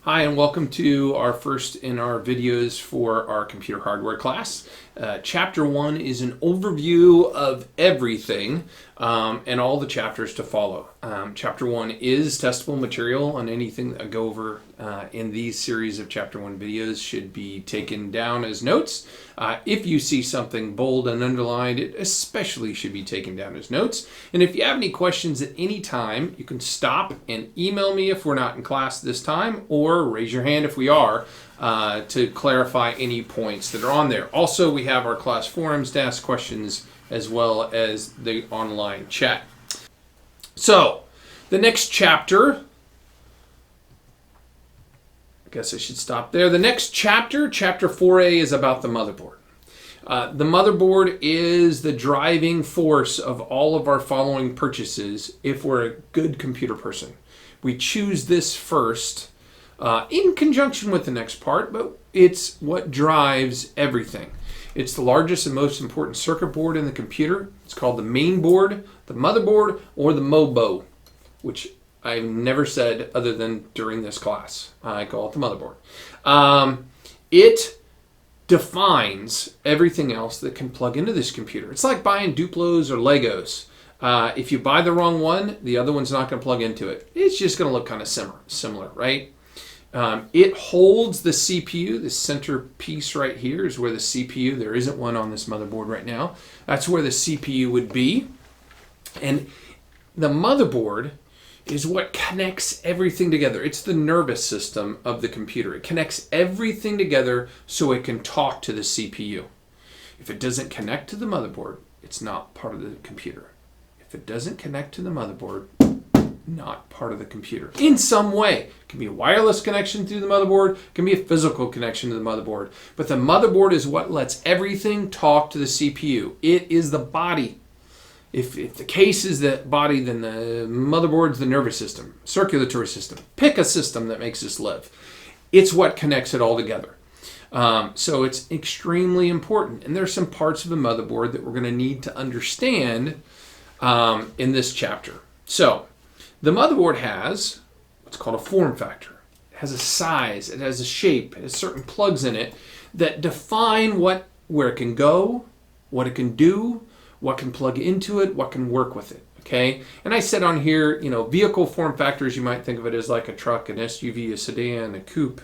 Hi, and welcome to our first in our videos for our computer hardware class. Chapter 1 is an overview of everything and all the chapters to follow. Chapter 1 is testable material, and anything that I go over in these series of Chapter 1 videos should be taken down as notes. If you see something bold and underlined, it especially should be taken down as notes. And if you have any questions at any time, you can stop and email me if we're not in class this time, or raise your hand if we are, to clarify any points that are on there. Also, we have our class forums to ask questions as well as the online chat. So, the next chapter, I guess I should stop there. The next chapter, Chapter 4a, is about the motherboard. The motherboard is the driving force of all of our following purchases if we're a good computer person. We choose this first in conjunction with the next part, but it's what drives everything. It's the largest and most important circuit board in the computer. It's called the main board, the motherboard, or the MOBO, which I've never said other than during this class. I call it the motherboard. It defines everything else that can plug into this computer. It's like buying Duplos or Legos. If you buy the wrong one, the other one's not going to plug into it. It's just going to look kind of similar, right? It holds the CPU. The center piece right here is where the CPU, there isn't one on this motherboard right now. That's where the CPU would be. And the motherboard is what connects everything together. It's the nervous system of the computer. It connects everything together so it can talk to the CPU. If it doesn't connect to the motherboard, it's not part of the computer. If it doesn't connect to the motherboard, not part of the computer in some way. It can be a wireless connection through the motherboard, it can be a physical connection to the motherboard, but the motherboard is what lets everything talk to the CPU. It is the body. If the case is the body, then the motherboard's the nervous system, circulatory system. Pick a system that makes us live. It's what connects it all together. So it's extremely important, and there's some parts of the motherboard that we're going to need to understand in this chapter. So the motherboard has what's called a form factor. It has a size, it has a shape, it has certain plugs in it that define where it can go, what it can do, what can plug into it, what can work with it, okay? And I said on here, vehicle form factors, you might think of it as like a truck, an SUV, a sedan, a coupe.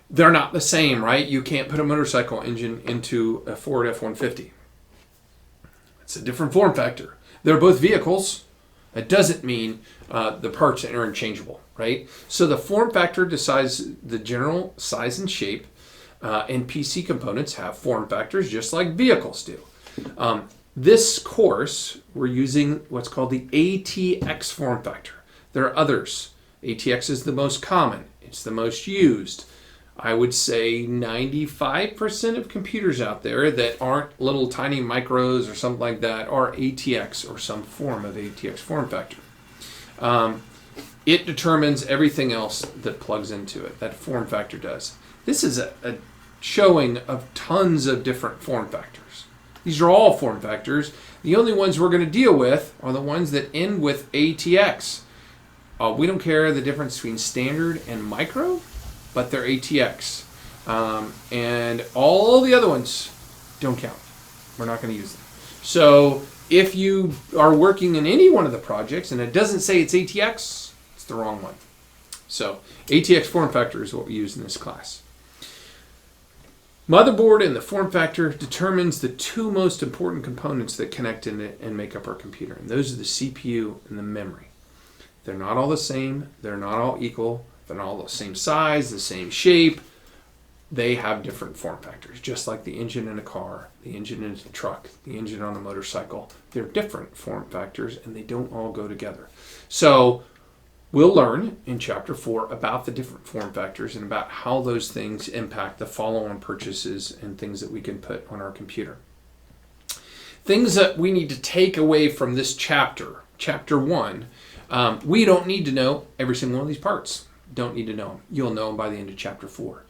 They're not the same, right? You can't put a motorcycle engine into a Ford F-150. It's a different form factor. They're both vehicles. That doesn't mean the parts are interchangeable, right? So the form factor decides the general size and shape, and PC components have form factors just like vehicles do. This course, we're using what's called the ATX form factor. There are others. ATX is the most common. It's the most used. I would say 95% of computers out there that aren't little tiny micros or something like that are ATX or some form of ATX form factor. It determines everything else that plugs into it. That form factor does. This is a showing of tons of different form factors. These are all form factors. The only ones we're going to deal with are the ones that end with ATX. We don't care the difference between standard and micro, but they're ATX. And all the other ones don't count. We're not going to use them. So if you are working in any one of the projects and it doesn't say it's ATX, it's the wrong one. So ATX form factor is what we use in this class. Motherboard and the form factor determines the two most important components that connect in it and make up our computer. And those are the CPU and the memory. They're not all the same. They're not all equal. They're not all the same size, the same shape. They have different form factors, just like the engine in a car, the engine in a truck, the engine on a motorcycle. They're different form factors, and they don't all go together. So we'll learn in Chapter 4 about the different form factors and about how those things impact the follow-on purchases and things that we can put on our computer. Things that we need to take away from this chapter, Chapter 1, we don't need to know every single one of these parts. Don't need to know them. You'll know them by the end of Chapter 4.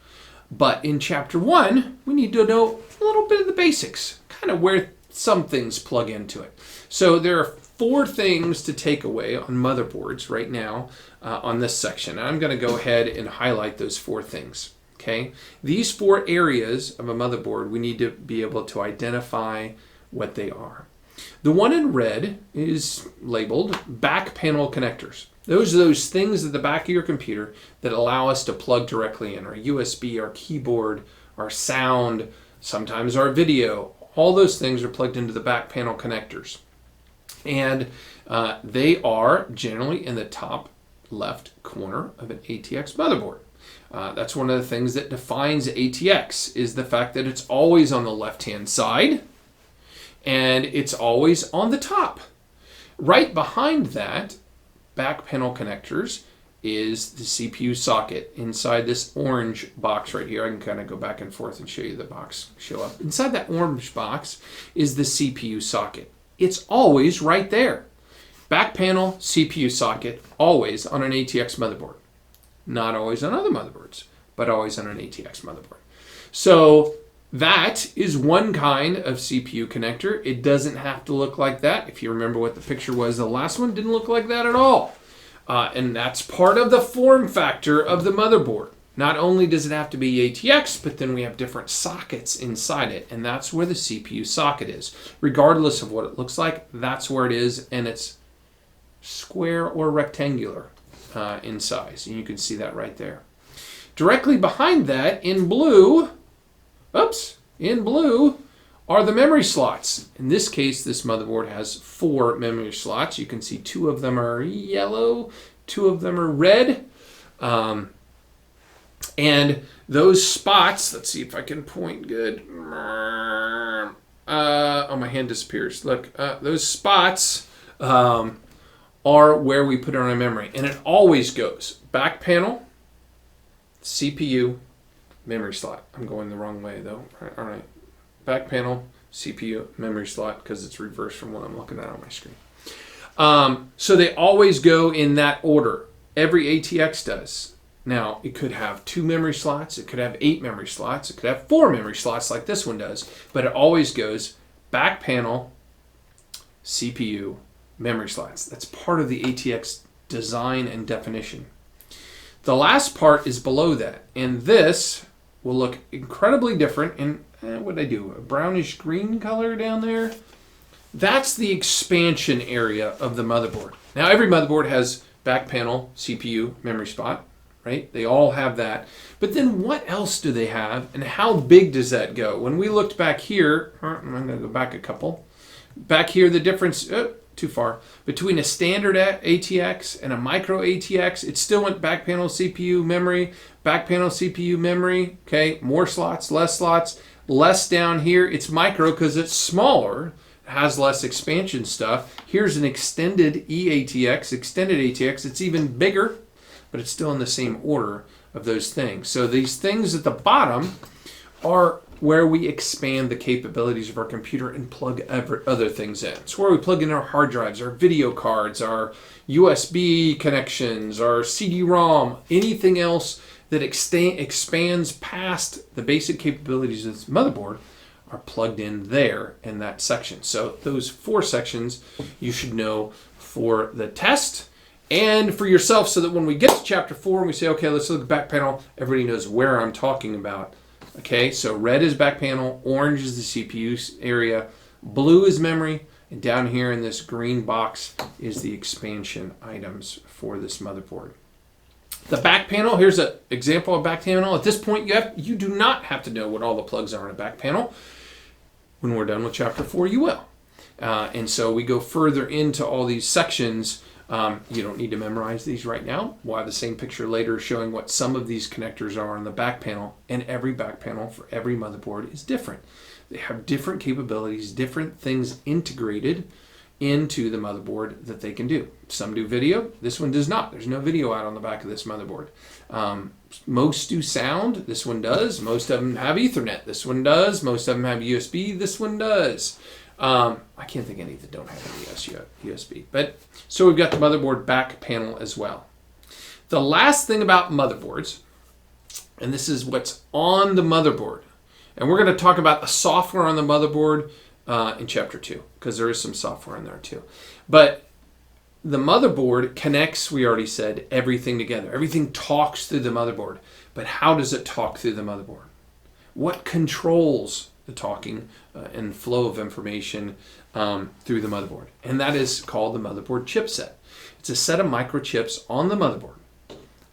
But in Chapter 1, we need to know a little bit of the basics, kind of where some things plug into it. So there are 4 things to take away on motherboards right now on this section. And I'm going to go ahead and highlight those 4 things. Okay, these 4 areas of a motherboard, we need to be able to identify what they are. The one in red is labeled back panel connectors. Those are those things at the back of your computer that allow us to plug directly in. Our USB, our keyboard, our sound, sometimes our video. All those things are plugged into the back panel connectors. And they are generally in the top left corner of an ATX motherboard. That's one of the things that defines ATX, is the fact that it's always on the left-hand side and it's always on the top. Right behind that back panel connectors is the CPU socket inside this orange box right here. I can kind of go back and forth and show you the box show up. Inside that orange box is the CPU socket. It's always right there. Back panel, CPU socket, always on an ATX motherboard. Not always on other motherboards, but always on an ATX motherboard. So that is one kind of CPU connector. It doesn't have to look like that. If you remember what the picture was, the last one didn't look like that at all. And that's part of the form factor of the motherboard. Not only does it have to be ATX, but then we have different sockets inside it. And that's where the CPU socket is. Regardless of what it looks like, that's where it is. And it's square or rectangular in size. And you can see that right there. Directly behind that in blue, are the memory slots. In this case, this motherboard has 4 memory slots. You can see 2 of them are yellow, 2 of them are red. And those spots, let's see if I can point good. Oh, my hand disappears. Look, those spots are where we put it on a memory. And it always goes back panel, CPU, memory slot. I'm going the wrong way though. All right. Back panel, CPU, memory slot, because it's reversed from what I'm looking at on my screen. So they always go in that order. Every ATX does. Now, it could have 2 memory slots. It could have 8 memory slots. It could have 4 memory slots like this one does. But it always goes back panel, CPU, memory slots. That's part of the ATX design and definition. The last part is below that. And this will look incredibly different. And what did I do? A brownish green color down there? That's the expansion area of the motherboard. Now, every motherboard has back panel, CPU, memory spot, right? They all have that. But then what else do they have, and how big does that go? When we looked back here, I'm going to go back a couple. Back here, the difference, too far, between a standard ATX and a micro ATX, it still went back panel, CPU, memory, back panel, CPU, memory, okay? More slots, less down here. It's micro because it's smaller, has less expansion stuff. Here's an extended eATX, extended ATX. It's even bigger, but it's still in the same order of those things. So these things at the bottom are where we expand the capabilities of our computer and plug other things in. It's where we plug in our hard drives, our video cards, our USB connections, our CD-ROM, anything else that expands past the basic capabilities of this motherboard are plugged in there in that section. So those 4 sections you should know for the test and for yourself, so that when we get to chapter 4 and we say, okay, let's look at back panel, everybody knows where I'm talking about. Okay, so red is back panel, orange is the CPU area, blue is memory, and down here in this green box is the expansion items for this motherboard. The back panel, here's an example of back panel. At this point, you do not have to know what all the plugs are in a back panel. When we're done with chapter 4, you will. And so we go further into all these sections. You don't need to memorize these right now. We'll have the same picture later showing what some of these connectors are on the back panel. And every back panel for every motherboard is different. They have different capabilities, different things integrated into the motherboard that they can do. Some do video. This one does not. There's no video out on the back of this motherboard. Most do sound. This one does. Most of them have Ethernet. This one does. Most of them have USB. This one does. I can't think of any that don't have any USB. But so we've got the motherboard back panel as well. The last thing about motherboards, and this is what's on the motherboard, and we're going to talk about the software on the motherboard in chapter 2, because there is some software in there too. But the motherboard connects, we already said, everything together. Everything talks through the motherboard. But how does it talk through the motherboard? What controls the talking and flow of information through the motherboard? And that is called the motherboard chipset. It's a set of microchips on the motherboard,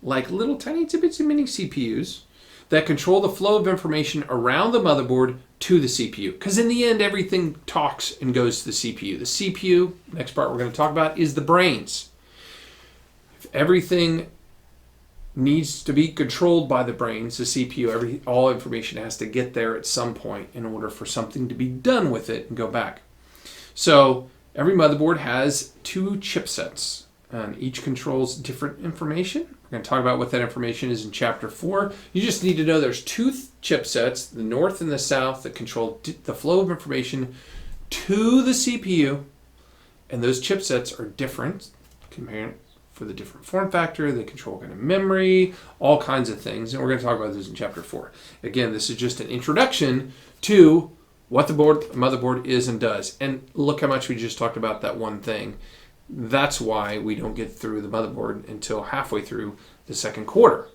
like little tiny itsy mini CPUs that control the flow of information around the motherboard to the CPU. Because in the end, everything talks and goes to the CPU. The CPU, next part we're going to talk about, is the brains. If everything needs to be controlled by the brains, the CPU, all information has to get there at some point in order for something to be done with it and go back. So every motherboard has 2 chipsets, and each controls different information. We're going to talk about what that information is in Chapter 4. You just need to know there's 2 chipsets, the north and the south, that control the flow of information to the CPU, and those chipsets are different for the different form factor. They control kind of memory, all kinds of things, and we're going to talk about those in Chapter 4. Again, this is just an introduction to what the motherboard is and does. And look how much we just talked about that one thing. That's why we don't get through the motherboard until halfway through the second quarter.